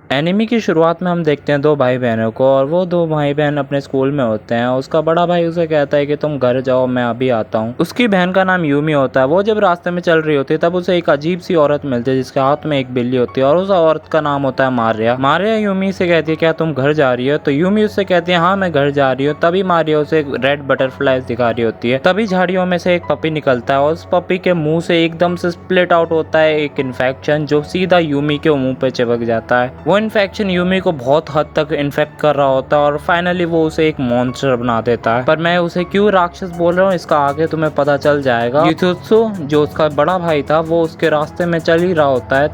Enemy की शुरुआत में हम देखते हैं दो भाई बहनों को, और वो दो भाई बहन अपने स्कूल में होते हैं। उसका बड़ा भाई उसे कहता है कि तुम घर जाओ, मैं अभी आता हूँ। उसकी बहन का नाम यूमी होता है। वो जब रास्ते में चल रही होती है तब उसे एक अजीब सी औरत मिलती है जिसके हाथ में एक बिल्ली होती है, और उस औरत का नाम होता है मारिया। मारिया यूमी से कहती है क्या तुम घर जा रही हो? तो यूमी उससे कहती है हाँ मैं घर जा रही हूँ। तभी मारिया उसे एक रेड बटरफ्लाई दिखा रही होती है। तभी झाड़ियों में से एक पपी निकलता है और उस पपी के मुंह से एकदम से स्प्लिट आउट होता है एक इन्फेक्शन, जो सीधा यूमी के मुंह पे चिपक जाता है। वो इन्फेक्शन यूमी को बहुत हद तक इन्फेक्ट कर रहा होता है और फाइनली वो उसे एक मॉन्स्टर बना देता है। पर मैं उसे क्यों राक्षस बोल रहा हूँ इसका आगे तुम्हें पता चल जाएगा। युजुत्सु जो उसका बड़ा भाई था वो उसके रास्ते में चल ही रहा होता है।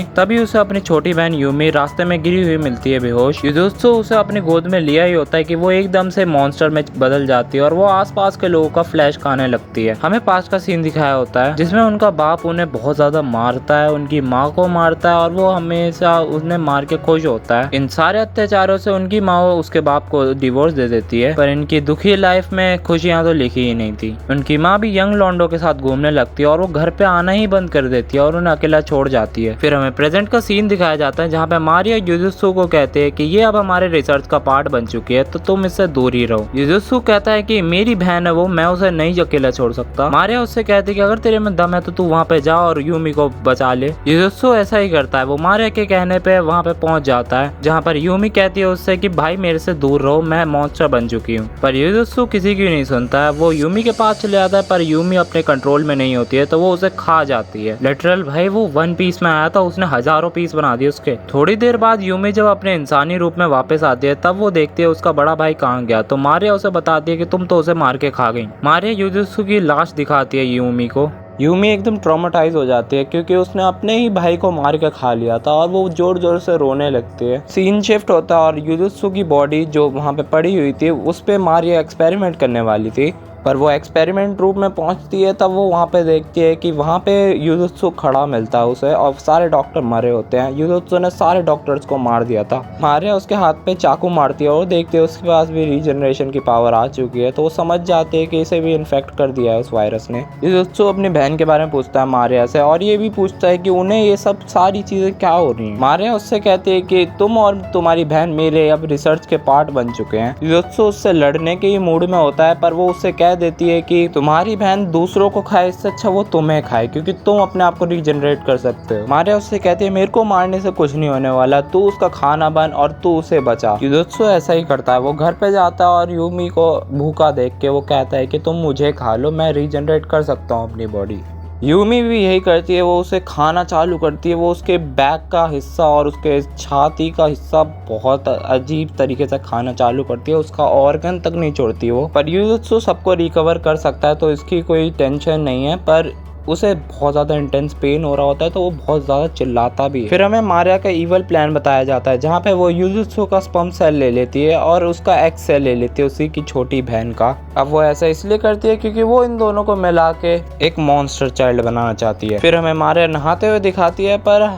तभी उसे अपनी छोटी बहन यूमी रास्ते में गिरी हुई मिलती है बेहोश। युजुत्सु उसे अपनी गोद में लिया ही होता है कि वो एकदम से मॉन्स्टर में बदल जाती है और वो आसपास के लोगों का फ्लैश खाने लगती है। हमें पास का सीन दिखाया होता है जिसमें उनका बाप उन्हें बहुत ज्यादा मारता है, उनकी माँ को मारता है और वो हमेशा उन्हें मार के खुश होता है। इन सारे अत्याचारों से उनकी माँ उसके बाप को डिवोर्स दे देती है, पर इनकी दुखी लाइफ में खुशियां तो लिखी ही नहीं थी। उनकी माँ भी यंग लॉन्डो के साथ घूमने लगती है और वो घर पे आना ही बंद कर देती है और उन्हें अकेला छोड़ जाती है। फिर हमें प्रेजेंट का सीन दिखाया जाता है जहाँ पे मारिया युजुत्सु को कहते हैं कि ये अब हमारे रिसर्च का पार्ट बन चुकी है तो तुम इससे दूर ही रहो। युजुत्सु कहता है कि मेरी बहन है वो, मैं उसे नहीं अकेला छोड़ सकता। मारिया उससे कहती है कि अगर तेरे में दम है तो तू वहाँ पे जा और यूमी को बचा ले। युजुत्सु ऐसा ही करता है। वो मारिया के कहने पे वहाँ पे पहुँच जाता है जहाँ पर यूमी कहती है उससे कि भाई मेरे से दूर रहो, मैं मॉन्स्टर बन चुकी हूँ। पर युजुत्सु किसी की नहीं सुनता है। वो यूमी के पास चले जाता है पर यूमी अपने कंट्रोल में नहीं होती है तो वो उसे खा जाती है। लिटरल भाई वो 1 पीस में आया था, उसने हजारों पीस बना दिए उसके। थोड़ी देर बाद यूमी जब अपने इंसानी रूप में वापस आती है तब वो देखती है उसका बड़ा भाई कहाँ गया। तो मारिया उसे बताती है कि तुम तो उसे मार के खा गई। मारिया युजुत्सु की लाश दिखाती है यूमी को। यूमी एकदम ट्रॉमेटाइज हो जाती है क्योंकि उसने अपने ही भाई को मार के खा लिया था और वो जोर जोर से रोने लगती है। सीन शिफ्ट होता है और युजुत्सु की बॉडी जो वहाँ पे पड़ी हुई थी उस पे मारिया एक्सपेरिमेंट करने वाली थी, पर वो एक्सपेरिमेंट रूम में पहुंचती है तब वो वहाँ पे देखती है कि वहाँ पे युजुत्सु खड़ा मिलता है उसे और सारे डॉक्टर मरे होते हैं। युजुत्सु ने सारे डॉक्टर्स को मार दिया था। मारिया उसके हाथ पे चाकू मारती है और देखती है उसके पास भी रीजनरेशन की पावर आ चुकी है तो वो समझ जाती है कि इसे भी इन्फेक्ट कर दिया है उस वायरस ने। युजुत्सु अपनी बहन के बारे में पूछता है मारिया से और ये भी पूछता है कि उन्हें ये सब सारी चीजें क्या हो रही हैं। मारिया उससे कहती है कि तुम और तुम्हारी बहन मेरे अब रिसर्च के पार्ट बन चुके हैं। युजुत्सु उससे लड़ने के ही मूड में होता है पर वो उससे कह देती है कि तुम्हारी बहन दूसरों को खाए इससे अच्छा वो तुम्हें खाए क्योंकि तुम अपने आप को रीजनरेट कर सकते हो। मारिया उससे कहती है मेरे को मारने से कुछ नहीं होने वाला, तू उसका खाना बन और तू उसे बचा। युजुत्सु ऐसा ही करता है। वो घर पे जाता है और यूमी को भूखा देख के वो कहता है कि तुम मुझे खा लो, मैं रीजनरेट कर सकता हूँ अपनी बॉडी। यूमी भी यही करती है। वो उसे खाना चालू करती है। वो उसके बैक का हिस्सा और उसके छाती का हिस्सा बहुत अजीब तरीके से खाना चालू करती है। उसका ऑर्गन तक नहीं छोड़ती वो। पर युजुत्सु सबको रिकवर कर सकता है तो इसकी कोई टेंशन नहीं है, पर उसे बहुत ज़्यादा इंटेंस पेन हो रहा होता है तो वो बहुत ज़्यादा चिल्लाता भी है। फिर हमें मारिया का इवल प्लान बताया जाता है जहाँ पे वो युजुत्सु का स्पर्म सेल ले लेती है और उसका एक्स सेल ले लेती है उसी की छोटी बहन का। अब वो ऐसा इसलिए करती है क्योंकि वो इन दोनों को मिला के एक मॉन्स्टर चाइल्ड बनाना चाहती है। फिर हमें मारिया नहाते हुए दिखाती है पर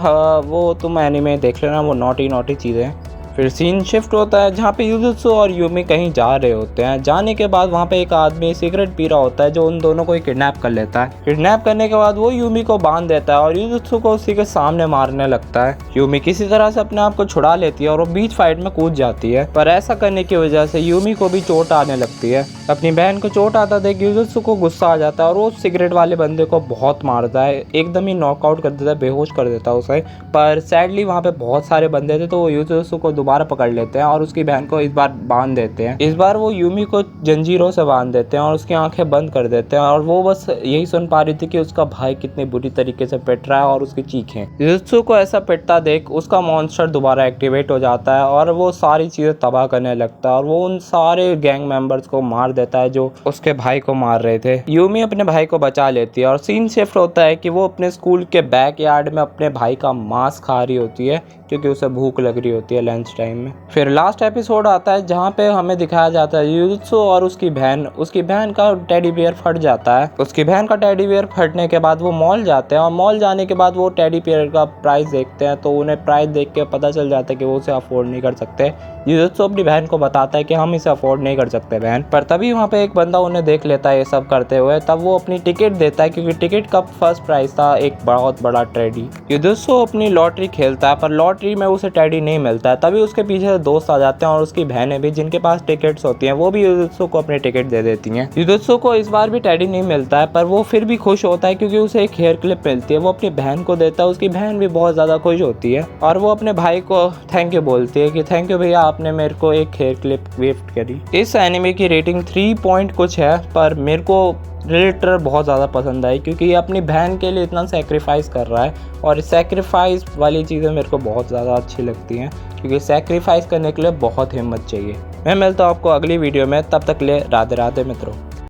वो तुम एनीमे देख लेना, वो नॉटी चीज़ें। फिर सीन शिफ्ट होता है जहाँ पे युजुत्सु और यूमी कहीं जा रहे होते हैं। जाने के बाद वहाँ पे एक आदमी सिगरेट पी रहा होता है जो उन दोनों को ही किडनैप कर लेता है। किडनैप करने के बाद वो यूमी को बांध देता है और युजुत्सु को उसी के सामने मारने लगता है। यूमी किसी तरह से अपने आप को छुड़ा लेती है और वो बीच फाइट में कूद जाती है, पर ऐसा करने की वजह से यूमी को भी चोट आने लगती है। अपनी बहन को चोट आता देख युजुत्सु को गुस्सा आ जाता है और वो सिगरेट वाले बंदे को बहुत मारता है, एकदम ही नॉकआउट कर देता है, बेहोश कर देता है उसे। पर सैडली वहाँ पे बहुत सारे बंदे थे तो वो युजुत्सु को दोबारा पकड़ लेते हैं और उसकी बहन को इस बार बांध देते हैं। इस बार वो यूमी को जंजीरों से बांध देते हैं और उसकी आंखें बंद कर देते हैं और वो बस यही सुन पा रही थी कि उसका भाई कितनी बुरी तरीके से पिट रहा है और उसकी चीखें। युजुत्सु को ऐसा पिटता देख उसका मॉन्स्टर दोबारा एक्टिवेट हो जाता है और वो सारी चीजें तबाह करने लगता है और वो उन सारे गैंग मेंबर्स को मार देता है जो उसके भाई को मार रहे थे। यूमी अपने भाई को बचा लेती है और सीन शिफ्ट होता है कि वो अपने स्कूल के बैक यार्ड में अपने भाई का मांस खा रही होती है क्योंकि उसे भूख लग रही होती है लंच लंच टाइम में। फिर लास्ट एपिसोड आता है जहाँ पे हमें दिखाया जाता है युजुत्सु और उसकी बहन का टेडी बियर फट जाता है। उसकी बहन का टेडी बियर फटने के बाद वो मॉल जाते हैं और मॉल जाने के बाद वो टेडी बियर का प्राइस देखते हैं, तो उन्हें प्राइस देख के पता चल जाता है कि वो उसे अफोर्ड नहीं कर सकते। युजुत्सु अपनी बहन को बताता है कि हम इसे अफोर्ड नहीं कर सकते बहन, पर तभी वहाँ पे एक बंदा उन्हें देख लेता है ये सब करते हुए। तब वो अपनी टिकट देता है क्योंकि टिकट का फर्स्ट प्राइस था एक बहुत बड़ा टेडी। युजुत्सु अपनी लॉटरी खेलता है पर लॉटरी में उसे टेडी नहीं मिलता है। तभी उसके पीछे दोस्त आ जाते हैं और उसकी बहनें भी जिनके पास टिकट्स होती हैं वो भी युजुत्सु को अपनी टिकट दे देती हैं। युजुत्सु को इस बार भी टेडी नहीं मिलता है पर वो फिर भी खुश होता है क्योंकि उसे एक हेयर क्लिप मिलती है। वो अपनी बहन को देता है, उसकी बहन भी बहुत ज़्यादा खुश होती है और वो अपने भाई को थैंक यू बोलती है कि थैंक यू भैया, आपने मेरे को एक हेयर क्लिप गिफ्ट करी। इस एनिमे की रेटिंग 3 पॉइंट कुछ है पर मेरे को रिलेटर बहुत ज़्यादा पसंद आई क्योंकि ये अपनी बहन के लिए इतना सेक्रीफाइस कर रहा है और सेक्रीफाइस वाली चीज़ें मेरे को बहुत ज़्यादा अच्छी लगती हैं क्योंकि सेक्रीफाइस करने के लिए बहुत हिम्मत चाहिए। मैं मिलता हूँ आपको अगली वीडियो में, तब तक ले राधे राधे मित्रों।